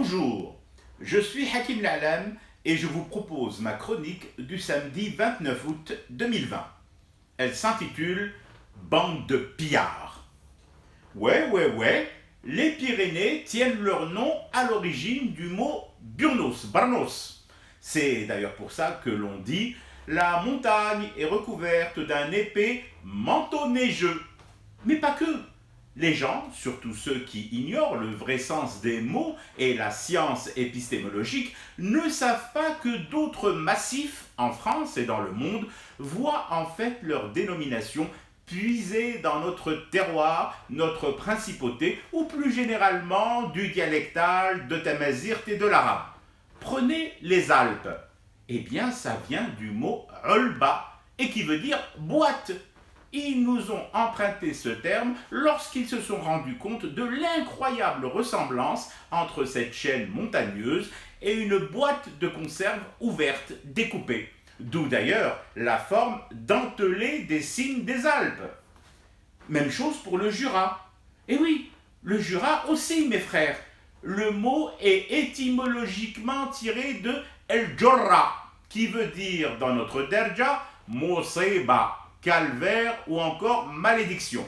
Bonjour, je suis Hakim La'alam et je vous propose ma chronique du samedi 29 août 2020. Elle s'intitule Bande de pillards. Ouais, les Pyrénées tiennent leur nom à l'origine du mot Barnos. C'est d'ailleurs pour ça que l'on dit la montagne est recouverte d'un épais manteau neigeux. Mais pas que. Les gens, surtout ceux qui ignorent le vrai sens des mots et la science épistémologique, ne savent pas que d'autres massifs, en France et dans le monde, voient en fait leur dénomination puisée dans notre terroir, notre principauté, ou plus généralement du dialectal, de Tamazirt et de l'arabe. Prenez les Alpes. Eh bien, ça vient du mot Ulba, et qui veut dire boîte. Ils nous ont emprunté ce terme lorsqu'ils se sont rendus compte de l'incroyable ressemblance entre cette chaîne montagneuse et une boîte de conserve ouverte, découpée. D'où d'ailleurs la forme dentelée des cimes des Alpes. Même chose pour le Jura. Et oui, le Jura aussi, mes frères. Le mot est étymologiquement tiré de El Jorra, qui veut dire dans notre derja Moseba, calvaire ou encore malédiction.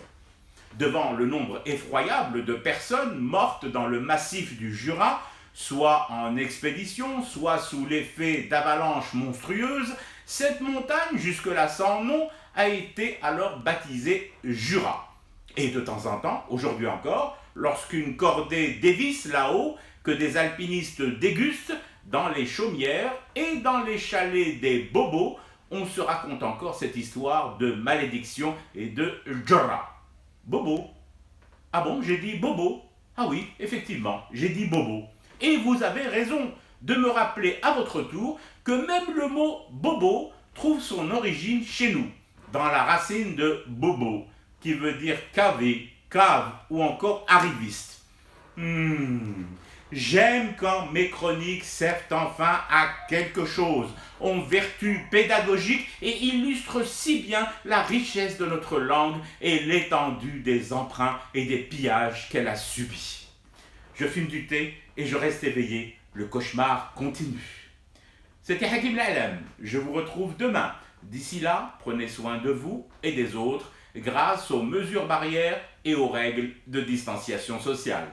Devant le nombre effroyable de personnes mortes dans le massif du Jura, soit en expédition, soit sous l'effet d'avalanches monstrueuses, cette montagne, jusque-là sans nom, a été alors baptisée Jura. Et de temps en temps, aujourd'hui encore, lorsqu'une cordée dévisse là-haut, que des alpinistes dégustent, dans les chaumières et dans les chalets des bobos, on se raconte encore cette histoire de malédiction et de Jura. Bobo. Ah bon, j'ai dit bobo. Ah oui, effectivement, j'ai dit bobo. Et vous avez raison de me rappeler à votre tour que même le mot bobo trouve son origine chez nous, dans la racine de bobo, qui veut dire cavé, cave ou encore arriviste. J'aime quand mes chroniques servent enfin à quelque chose, ont vertu pédagogique et illustrent si bien la richesse de notre langue et l'étendue des emprunts et des pillages qu'elle a subis. Je fume du thé et je reste éveillé, le cauchemar continue. C'était Hakim La'alam, je vous retrouve demain. D'ici là, prenez soin de vous et des autres grâce aux mesures barrières et aux règles de distanciation sociale.